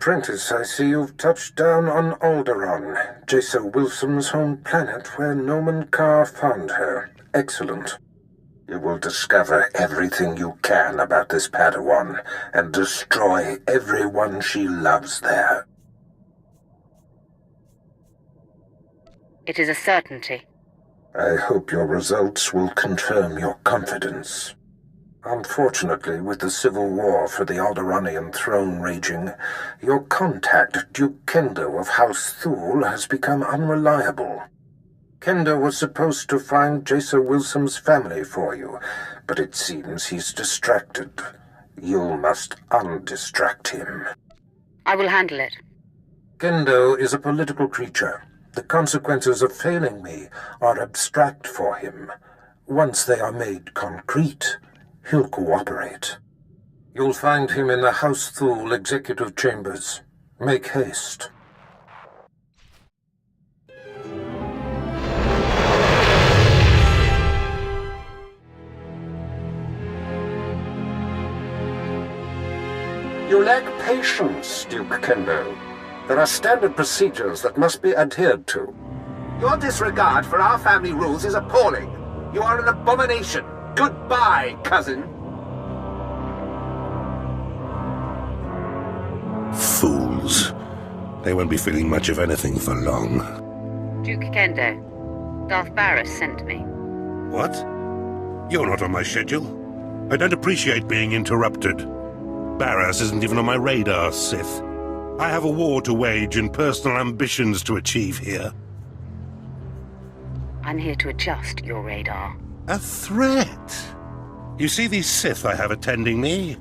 apprentice, I see you've touched down on Alderaan, Jason Wilson's home planet where Nomen Carr found her. Excellent. You will discover everything you can about this padawan and destroy everyone she loves there. It is a certainty. I hope your results will confirm your confidence. Unfortunately, with the civil war for the Alderaanian throne raging, your contact, Duke Kendo of House Thule, has become unreliable. Kendo was supposed to find Jason Wilson's family for you, but it seems he's distracted. You must undistract him. I will handle it. Kendo is a political creature. The consequences of failing me are abstract for him. Once they are made concrete, he'll cooperate. You'll find him in the House Thule executive chambers. Make haste. You lack patience, Duke Kendo. There are standard procedures that must be adhered to. Your disregard for our family rules is appalling. You are an abomination. Goodbye, cousin. Fools. They won't be feeling much of anything for long. Duke Kendo, Darth Barris sent me. What? You're not on my schedule. I don't appreciate being interrupted. Barris isn't even on my radar, Sith. I have a war to wage and personal ambitions to achieve here. I'm here to adjust your radar. A threat? You see these Sith I have attending me?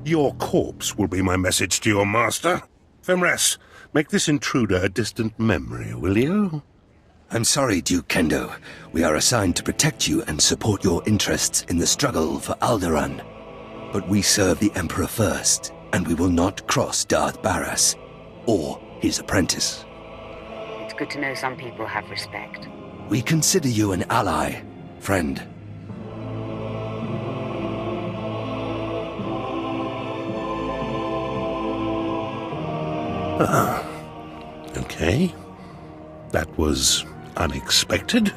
Your corpse will be my message to your master. Femres, make this intruder a distant memory, will you? I'm sorry, Duke Kendo. We are assigned to protect you and support your interests in the struggle for Alderaan. But we serve the Emperor first, and we will not cross Darth Barris or his apprentice. It's good to know some people have respect. We consider you an ally, friend. Okay. That was unexpected.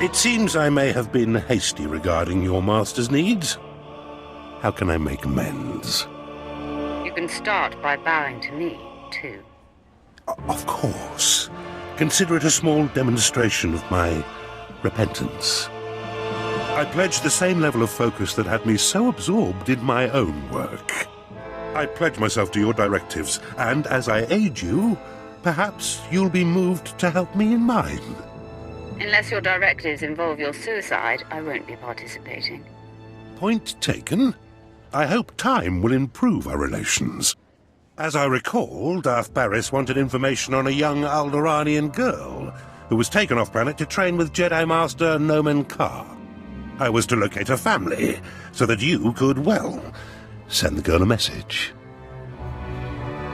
It seems I may have been hasty regarding your master's needs. How can I make amends? You can start by bowing to me, too. Of course. Consider it a small demonstration of my repentance. I pledge the same level of focus that had me so absorbed in my own work. I pledge myself to your directives, and as I aid you, perhaps you'll be moved to help me in mine. Unless your directives involve your suicide, I won't be participating. Point taken. I hope time will improve our relations. As I recall, Darth Barris wanted information on a young Alderaanian girl who was taken off-planet to train with Jedi Master Nomen Carr. I was to locate her family, so that you could, well, send the girl a message.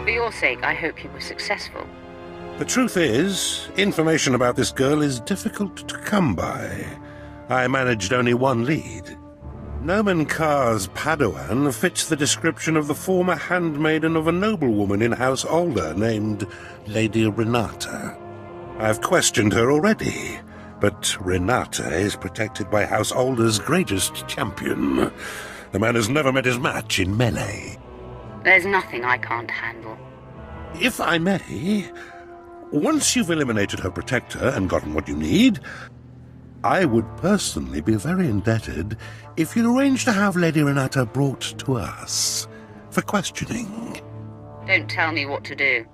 For your sake, I hope you were successful. The truth is, information about this girl is difficult to come by. I managed only one lead. Nomen Carr's padawan fits the description of the former handmaiden of a noblewoman in House Alder named Lady Renata. I've questioned her already, but Renata is protected by House Alder's greatest champion. The man has never met his match in melee. There's nothing I can't handle. If I may, once you've eliminated her protector and gotten what you need, I would personally be very indebted if you'd arrange to have Lady Renata brought to us for questioning. Don't tell me what to do.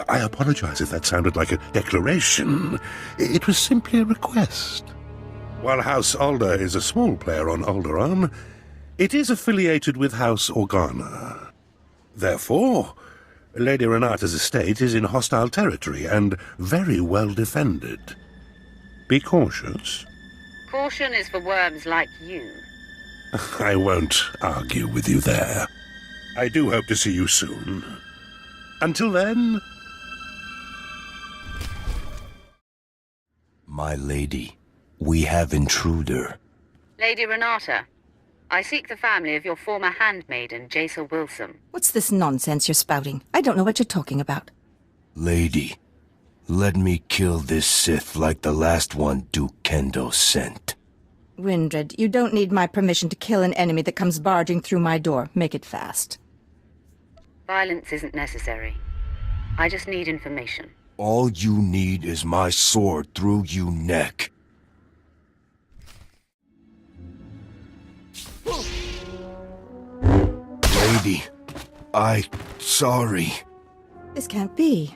I apologize if that sounded like a declaration. It was simply a request. While House Alder is a small player on Alderaan, it is affiliated with House Organa. Therefore, Lady Renata's estate is in hostile territory and very well defended. Be cautious. Caution is for worms like you. I won't argue with you there. I do hope to see you soon. Until then... My lady, we have intruder. Lady Renata, I seek the family of your former handmaiden, Jason Wilson. What's this nonsense you're spouting? I don't know what you're talking about. Lady, let me kill this Sith like the last one Duke Kendo sent. Windred, you don't need my permission to kill an enemy that comes barging through my door. Make it fast. Violence isn't necessary. I just need information. All you need is my sword through you neck. Lady, sorry. This can't be.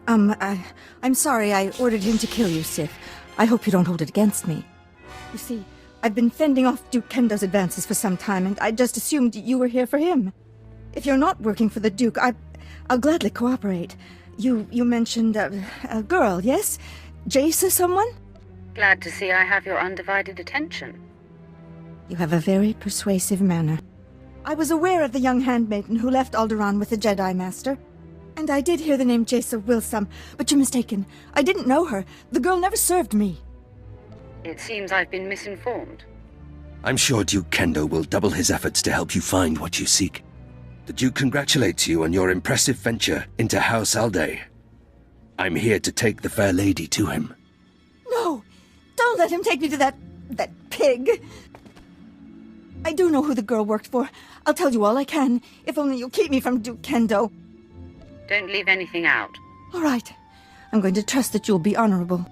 I'm sorry I ordered him to kill you, Sith. I hope you don't hold it against me. You see, I've been fending off Duke Kendo's advances for some time, and I just assumed you were here for him. If you're not working for the Duke, I'll gladly cooperate. You mentioned a girl, yes? Jace or someone? Glad to see I have your undivided attention. You have a very persuasive manner. I was aware of the young handmaiden who left Alderaan with the Jedi Master. And I did hear the name Jason Wilson, but you're mistaken. I didn't know her. The girl never served me. It seems I've been misinformed. I'm sure Duke Kendo will double his efforts to help you find what you seek. The Duke congratulates you on your impressive venture into House Alde. I'm here to take the fair lady to him. No! Don't let him take me to that pig! I do know who the girl worked for. I'll tell you all I can, if only you'll keep me from Duke Kendo. Don't leave anything out. All right. I'm going to trust that you'll be honorable.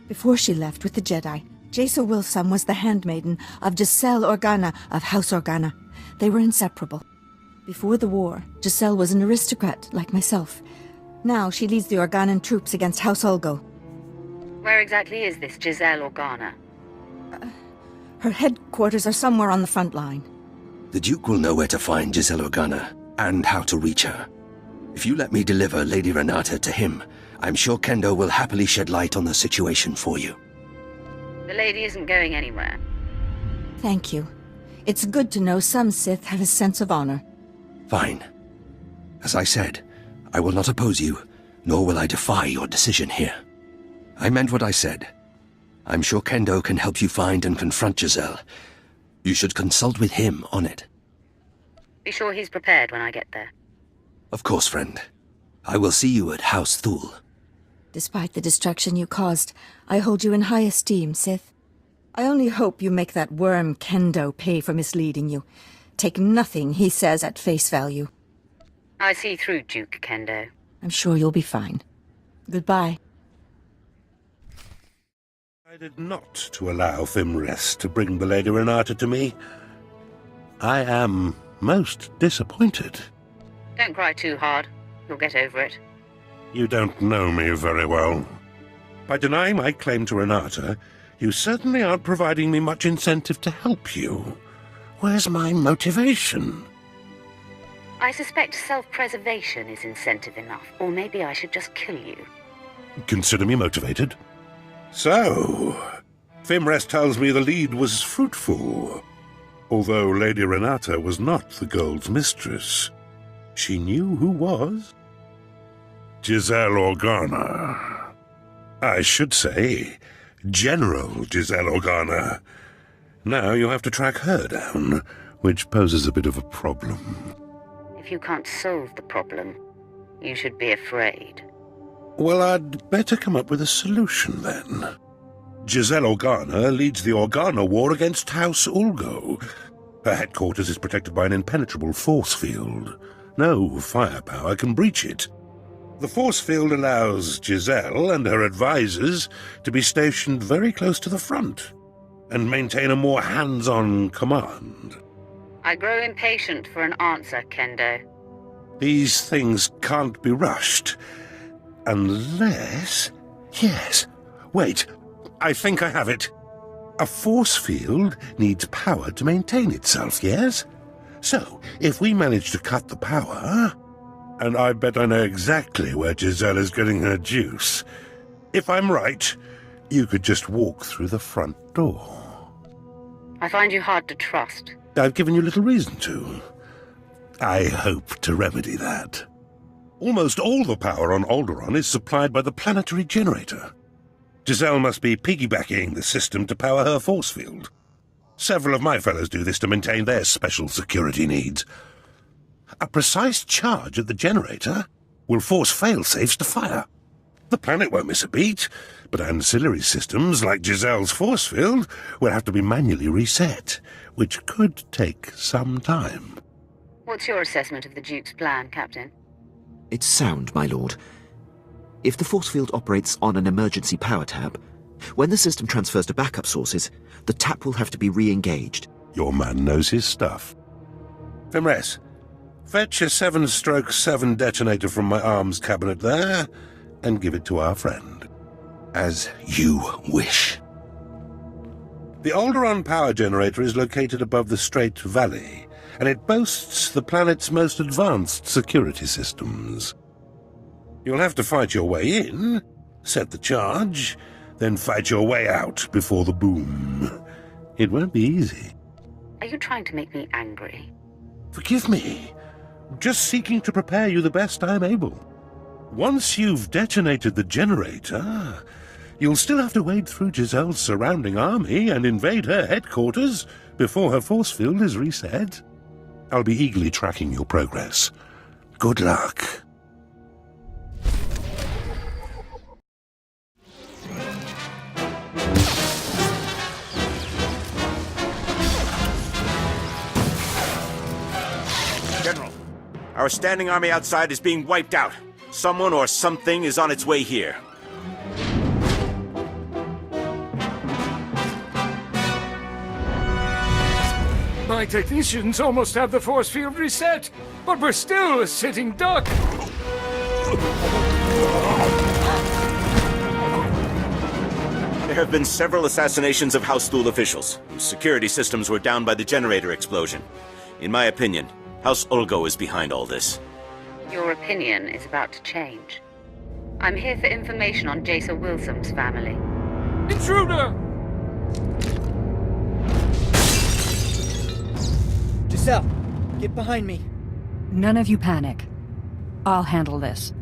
Before she left with the Jedi, Jason Wilson was the handmaiden of Giselle Organa of House Organa. They were inseparable. Before the war, Giselle was an aristocrat like myself. Now she leads the Organan troops against House Ulgo. Where exactly is this Giselle Organa? Her headquarters are somewhere on the front line. The Duke will know where to find Giselle Organa, and how to reach her. If you let me deliver Lady Renata to him, I'm sure Kendo will happily shed light on the situation for you. The lady isn't going anywhere. Thank you. It's good to know some Sith have a sense of honor. Fine. As I said, I will not oppose you, nor will I defy your decision here. I meant what I said. I'm sure Kendo can help you find and confront Giselle. You should consult with him on it. Be sure he's prepared when I get there. Of course, friend. I will see you at House Thule. Despite the destruction you caused, I hold you in high esteem, Sith. I only hope you make that worm Kendo pay for misleading you. Take nothing he says at face value. I see through Duke Kendo. I'm sure you'll be fine. Goodbye. I did not to allow Fimrest to bring the Lady Renata to me. I am most disappointed. Don't cry too hard. You'll get over it. You don't know me very well. By denying my claim to Renata, you certainly aren't providing me much incentive to help you. Where's my motivation? I suspect self-preservation is incentive enough, or maybe I should just kill you. Consider me motivated. So, Fimrest tells me the lead was fruitful. Although Lady Renata was not the gold's mistress, she knew who was. Giselle Organa. I should say, General Giselle Organa. Now you have to track her down, which poses a bit of a problem. If you can't solve the problem, you should be afraid. Well, I'd better come up with a solution, then. Giselle Organa leads the Organa War against House Ulgo. Her headquarters is protected by an impenetrable force field. No firepower can breach it. The force field allows Giselle and her advisors to be stationed very close to the front and maintain a more hands-on command. I grow impatient for an answer, Kendo. These things can't be rushed. Unless... Yes. Wait. I think I have it. A force field needs power to maintain itself, yes? So, if we manage to cut the power... And I bet I know exactly where Giselle is getting her juice. If I'm right, you could just walk through the front door. I find you hard to trust. I've given you little reason to. I hope to remedy that. Almost all the power on Alderaan is supplied by the planetary generator. Giselle must be piggybacking the system to power her force field. Several of my fellows do this to maintain their special security needs. A precise charge at the generator will force fail-safes to fire. The planet won't miss a beat, but ancillary systems like Giselle's force field will have to be manually reset, which could take some time. What's your assessment of the Duke's plan, Captain? It's sound, my lord. If the force field operates on an emergency power tap, when the system transfers to backup sources, the tap will have to be re-engaged. Your man knows his stuff. Fimres, fetch a 7/7 detonator from my arms cabinet there, and give it to our friend. As you wish. The alderaan power generator is located above the Strait Valley, and it boasts the planet's most advanced security systems. You'll have to fight your way in, set the charge, then fight your way out before the boom. It won't be easy. Are you trying to make me angry? Forgive me. Just seeking to prepare you the best I'm able. Once you've detonated the generator, you'll still have to wade through Giselle's surrounding army and invade her headquarters before her force field is reset. I'll be eagerly tracking your progress. Good luck. General, our standing army outside is being wiped out. Someone or something is on its way here. My technicians almost have the force field reset, but we're still a sitting duck. There have been several assassinations of House Thule officials, whose security systems were down by the generator explosion. In my opinion, House Ulgo is behind all this. Your opinion is about to change. I'm here for information on Jason Wilson's family. Intruder! Giselle, get behind me. None of you panic. I'll handle this.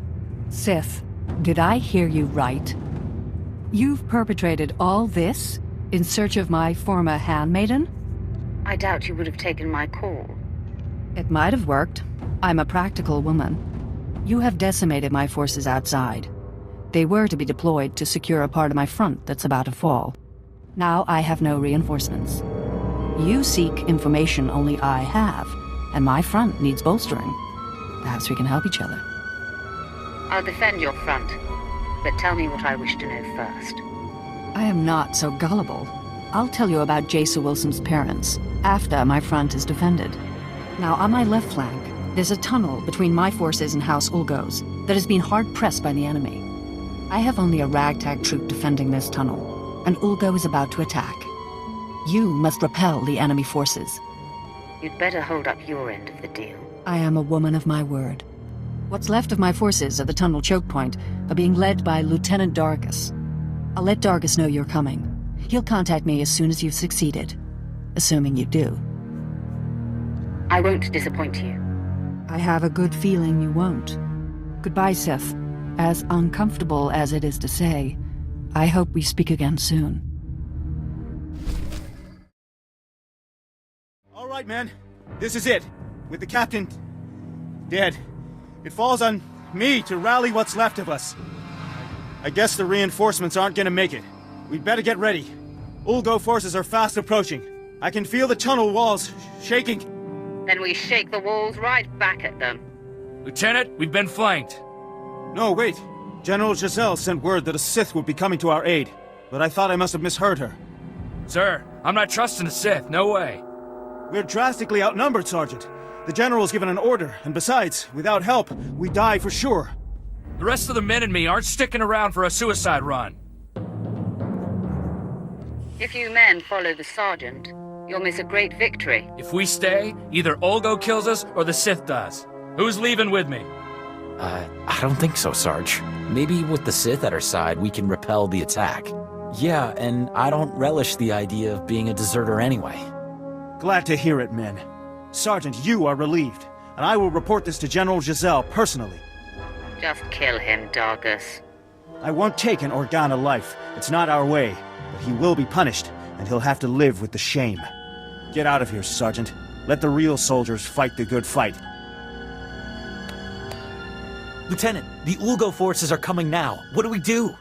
Sith, did I hear you right? You've perpetrated all this in search of my former handmaiden? I doubt you would have taken my call. It might have worked. I'm a practical woman. You have decimated my forces outside. They were to be deployed to secure a part of my front that's about to fall. Now I have no reinforcements. You seek information only I have, and my front needs bolstering. Perhaps we can help each other. I'll defend your front, but tell me what I wish to know first. I am not so gullible. I'll tell you about Jason Wilson's parents, after my front is defended. Now, on my left flank, there's a tunnel between my forces and House Ulgo's that has been hard-pressed by the enemy. I have only a ragtag troop defending this tunnel, and Ulgo is about to attack. You must repel the enemy forces. You'd better hold up your end of the deal. I am a woman of my word. What's left of my forces at the tunnel choke point are being led by Lieutenant Dargus. I'll let Dargus know you're coming. He'll contact me as soon as you've succeeded. Assuming you do. I won't disappoint you. I have a good feeling you won't. Goodbye, Sith. As uncomfortable as it is to say, I hope we speak again soon. All right, man. This is it. With the captain dead, it falls on me to rally what's left of us. I guess the reinforcements aren't gonna make it. We'd better get ready. Ulgo forces are fast approaching. I can feel the tunnel walls shaking. Then we shake the walls right back at them. Lieutenant, we've been flanked. No, wait. General Giselle sent word that a Sith would be coming to our aid, but I thought I must have misheard her. Sir, I'm not trusting the Sith, no way. We're drastically outnumbered, Sergeant. The General's given an order, and besides, without help, we die for sure. The rest of the men and me aren't sticking around for a suicide run. If you men follow the Sergeant, you'll miss a great victory. If we stay, either Ulgo kills us or the Sith does. Who's leaving with me? I don't think so, Sarge. Maybe with the Sith at our side, we can repel the attack. Yeah, and I don't relish the idea of being a deserter anyway. Glad to hear it, men. Sergeant, you are relieved, and I will report this to General Giselle personally. Just kill him, Dargus. I won't take an organa life. It's not our way, but he will be punished, and he'll have to live with the shame. Get out of here, Sergeant. Let the real soldiers fight the good fight. Lieutenant, the Ulgo forces are coming now. What do we do?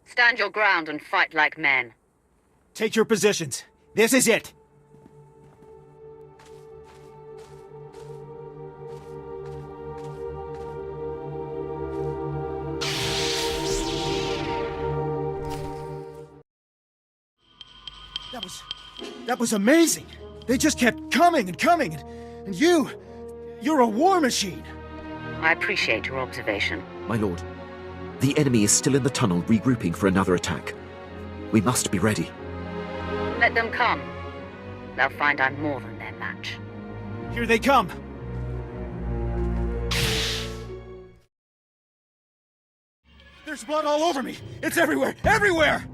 Stand your ground and fight like men. Take your positions. This is it. That was amazing. They just kept coming and coming, and you're a war machine. I appreciate your observation. My lord, the enemy is still in the tunnel regrouping for another attack. We must be ready. Let them come. They'll find I'm more than their match. Here they come. There's blood all over me. It's everywhere, everywhere!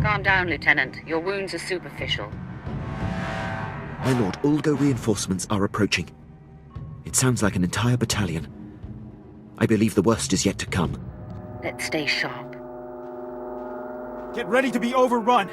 Calm down, Lieutenant. Your wounds are superficial. My lord, Ulgo reinforcements are approaching. It sounds like an entire battalion. I believe the worst is yet to come. Let's stay sharp. Get ready to be overrun.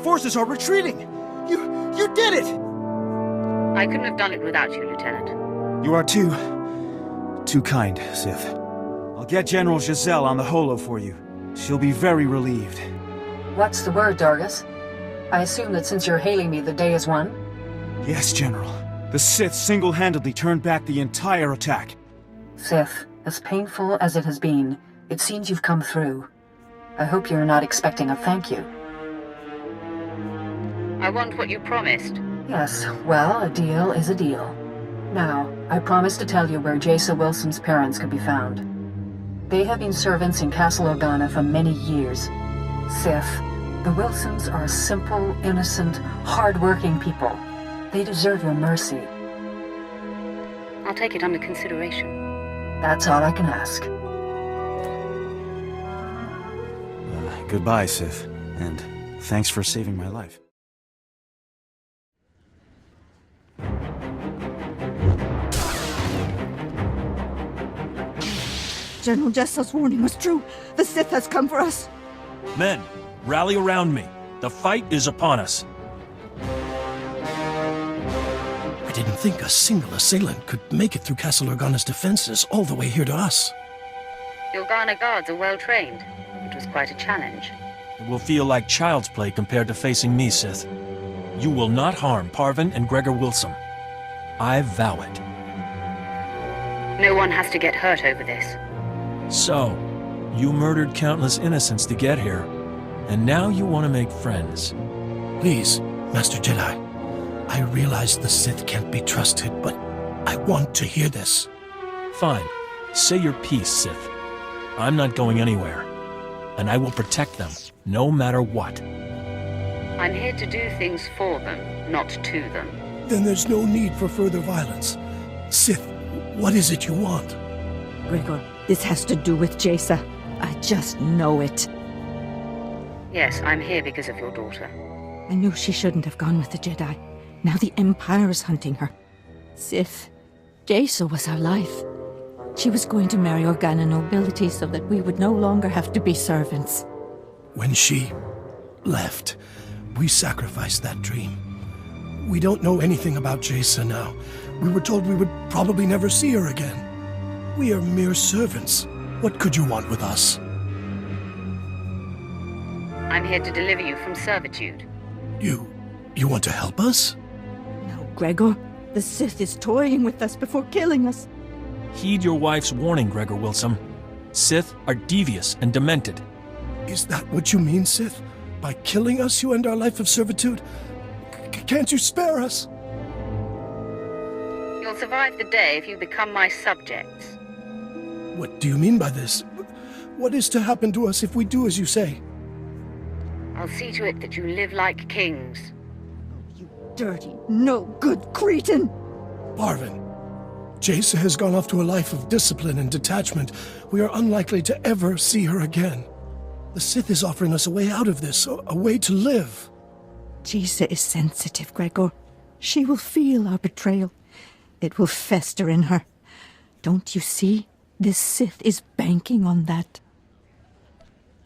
Forces are retreating! You did it! I couldn't have done it without you, Lieutenant. You are too kind, Sith. I'll get General Giselle on the holo for you. She'll be very relieved. What's the word, Dargus? I assume that since you're hailing me, the day is won? Yes, General. The Sith single-handedly turned back the entire attack. Sith, as painful as it has been, it seems you've come through. I hope you're not expecting a thank you. I want what you promised. Yes, well, a deal is a deal. Now, I promise to tell you where Jaisa Wilsom's parents could be found. They have been servants in Castle Organa for many years. Sith, the Wilsoms are a simple, innocent, hard-working people. They deserve your mercy. I'll take it under consideration. That's all I can ask. Goodbye, Sith, and thanks for saving my life. General Jessel's warning was true. The Sith has come for us. Men, rally around me. The fight is upon us. I didn't think a single assailant could make it through Castle Organa's defenses all the way here to us. The Organa guards are well trained. It was quite a challenge. It will feel like child's play compared to facing me, Sith. You will not harm Parvin and Gregor Wilsom. I vow it. No one has to get hurt over this. So, you murdered countless innocents to get here, and now you want to make friends. Please, Master Jedi. I realize the Sith can't be trusted, but I want to hear this. Fine. Say your piece, Sith. I'm not going anywhere, and I will protect them, no matter what. I'm here to do things for them, not to them. Then there's no need for further violence. Sith, what is it you want? Gregor, this has to do with Jaisa. I just know it. Yes, I'm here because of your daughter. I knew she shouldn't have gone with the Jedi. Now the Empire is hunting her. Sith, Jaisa was our life. She was going to marry Organa nobility so that we would no longer have to be servants. When she left, we sacrificed that dream. We don't know anything about Jaisa now. We were told we would probably never see her again. We are mere servants. What could you want with us? I'm here to deliver you from servitude. You want to help us? No, Gregor. The Sith is toying with us before killing us. Heed your wife's warning, Gregor Wilson. Sith are devious and demented. Is that what you mean, Sith? By killing us, you end our life of servitude? Can't you spare us? You'll survive the day if you become my subjects. What do you mean by this? What is to happen to us if we do as you say? I'll see to it that you live like kings. You dirty, no-good cretin! Parvin, Jaisa has gone off to a life of discipline and detachment. We are unlikely to ever see her again. The Sith is offering us a way out of this, a way to live. Jaisa is sensitive, Gregor. She will feel our betrayal. It will fester in her. Don't you see? This Sith is banking on that.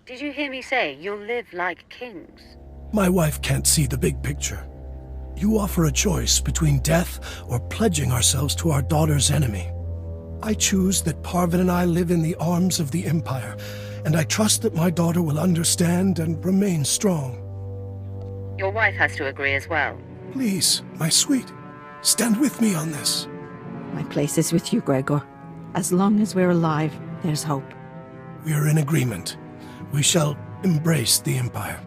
Did you hear me say you'll live like kings? My wife can't see the big picture. You offer a choice between death or pledging ourselves to our daughter's enemy. I choose that Parvin and I live in the arms of the Empire, and I trust that my daughter will understand and remain strong. Your wife has to agree as well. Please, my sweet, stand with me on this. My place is with you, Gregor. As long as we're alive, there's hope. We are in agreement. We shall embrace the Empire.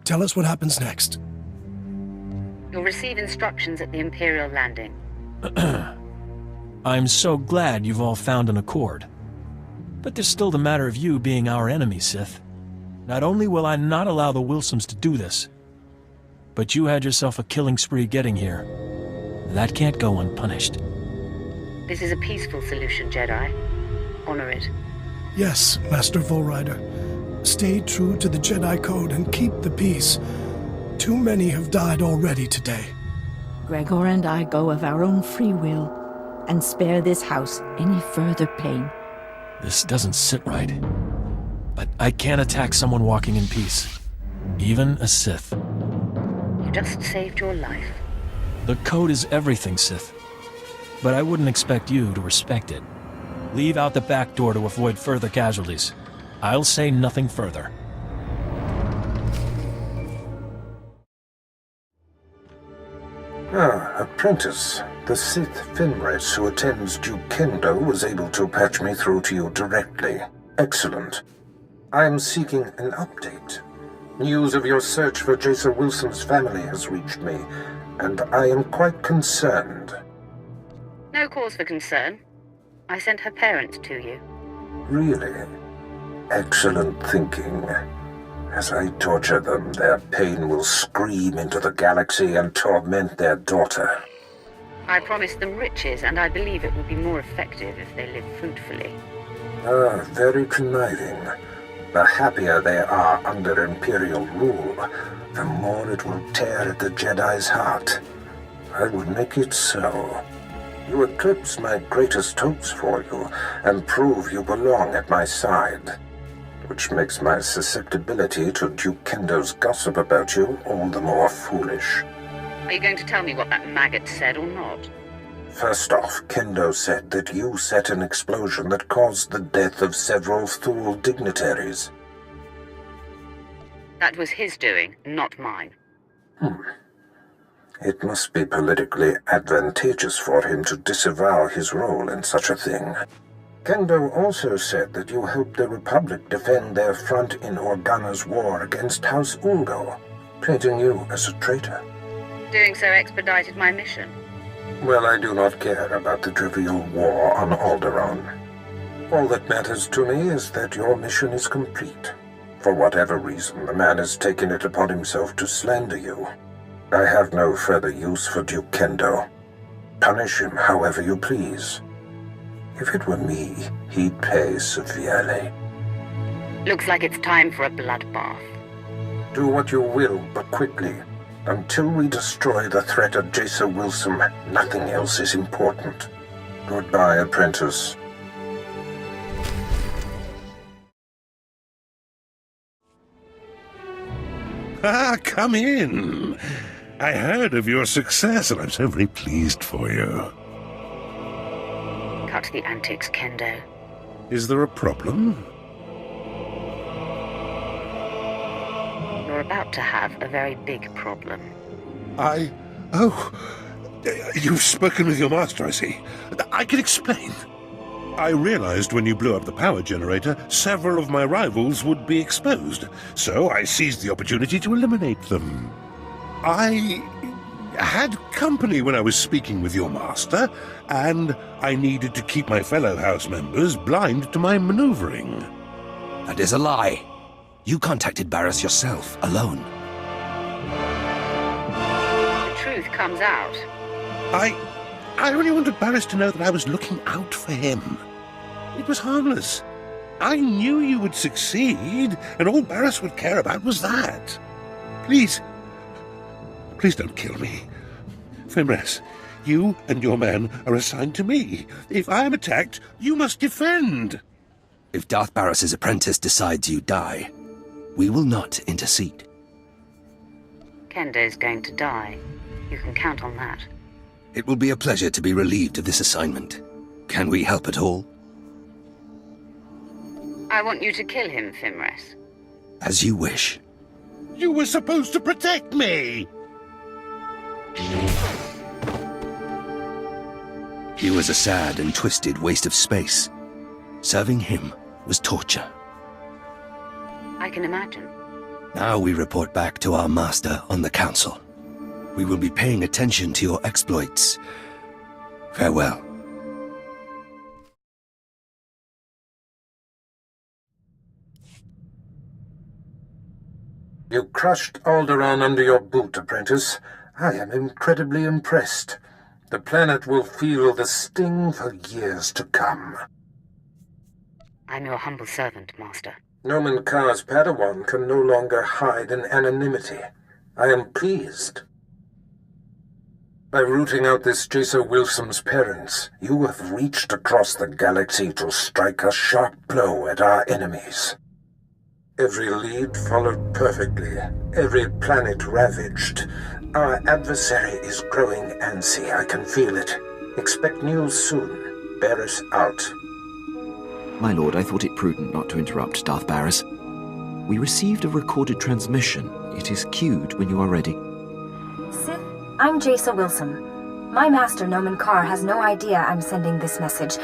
Tell us what happens next. You'll receive instructions at the Imperial landing. I'm so glad you've all found an accord. But there's still the matter of you being our enemy, Sith. Not only will I not allow the Wilsons to do this, but you had yourself a killing spree getting here. That can't go unpunished. This is a peaceful solution, Jedi. Honor it. Yes, Master Volrider. Stay true to the Jedi Code and keep the peace. Too many have died already today. Gregor and I go of our own free will and spare this house any further pain. This doesn't sit right. But I can't attack someone walking in peace. Even a Sith. You just saved your life. The Code is everything, Sith. But I wouldn't expect you to respect it. Leave out the back door to avoid further casualties. I'll say nothing further. Apprentice. The Sith Fenris who attends Duke Kendo was able to patch me through to you directly. Excellent. I am seeking an update. News of your search for Jaisa Wilson's family has reached me, and I am quite concerned. No cause for concern. I sent her parents to you. Really? Excellent thinking. As I torture them, their pain will scream into the galaxy and torment their daughter. I promised them riches, and I believe it will be more effective if they live fruitfully. Very conniving. The happier they are under Imperial rule, the more it will tear at the Jedi's heart. I will make it so. You eclipse my greatest hopes for you, and prove you belong at my side. Which makes my susceptibility to Duke Kendo's gossip about you all the more foolish. Are you going to tell me what that maggot said or not? First off, Kendo said that you set an explosion that caused the death of several Thule dignitaries. That was his doing, not mine. It must be politically advantageous for him to disavow his role in such a thing. Kendo also said that you helped the Republic defend their front in Organa's war against House Ulgo, painting you as a traitor. Doing so expedited my mission. Well, I do not care about the trivial war on Alderaan. All that matters to me is that your mission is complete. For whatever reason, the man has taken it upon himself to slander you. I have no further use for Duke Kendo. Punish him however you please. If it were me, he'd pay severely. Looks like it's time for a bloodbath. Do what you will, but quickly. Until we destroy the threat of Jaisa Wilson, nothing else is important. Goodbye, apprentice. Come in. I heard of your success, and I'm so very pleased for you. Cut the antics, Kendo. Is there a problem? You're about to have a very big problem. Oh, you've spoken with your master, I see. I can explain. I realized when you blew up the power generator, several of my rivals would be exposed, so I seized the opportunity to eliminate them. I had company when I was speaking with your master, and I needed to keep my fellow house members blind to my maneuvering. That is a lie. You contacted Barris yourself, alone. The truth comes out. I only wanted Barris to know that I was looking out for him. It was harmless. I knew you would succeed, and all Barris would care about was that. Please don't kill me. Fimres, you and your men are assigned to me. If I am attacked, you must defend. If Darth Barris's apprentice decides you die, we will not intercede. Kendo's going to die. You can count on that. It will be a pleasure to be relieved of this assignment. Can we help at all? I want you to kill him, Fimres. As you wish. You were supposed to protect me! He was a sad and twisted waste of space. Serving him was torture. I can imagine. Now we report back to our master on the council. We will be paying attention to your exploits. Farewell. You crushed Alderaan under your boot, apprentice. I am incredibly impressed. The planet will feel the sting for years to come. I'm your humble servant, Master. Nomen Karr's padawan can no longer hide in anonymity. I am pleased. By rooting out this Jason Wilson's parents, you have reached across the galaxy to strike a sharp blow at our enemies. Every lead followed perfectly, every planet ravaged. Our adversary is growing antsy, I can feel it. Expect news soon. Barris out. My lord, I thought it prudent not to interrupt Darth Barris. We received a recorded transmission. It is queued when you are ready. Sith, I'm Jason Wilson. My master, Nomen Karr, has no idea I'm sending this message.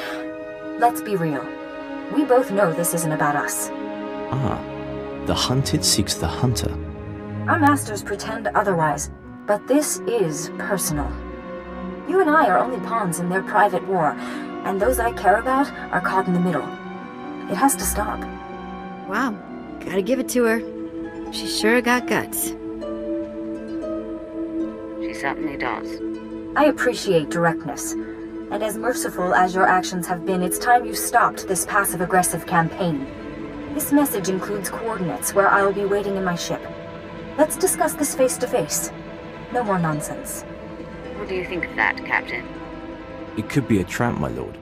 Let's be real. We both know this isn't about us. The hunted seeks the hunter. Our masters pretend otherwise, but this is personal. You and I are only pawns in their private war, and those I care about are caught in the middle. It has to stop. Wow, gotta give it to her. She sure got guts. She certainly does. I appreciate directness, and as merciful as your actions have been, it's time you stopped this passive-aggressive campaign. This message includes coordinates where I'll be waiting in my ship. Let's discuss this face-to-face. No more nonsense. What do you think of that, Captain? It could be a trap, my lord.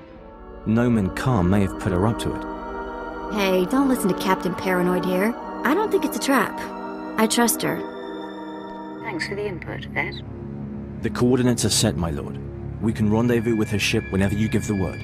Nomen Karr may have put her up to it. Hey, don't listen to Captain Paranoid here. I don't think it's a trap. I trust her. Thanks for the input, Vet. The coordinates are set, my lord. We can rendezvous with her ship whenever you give the word.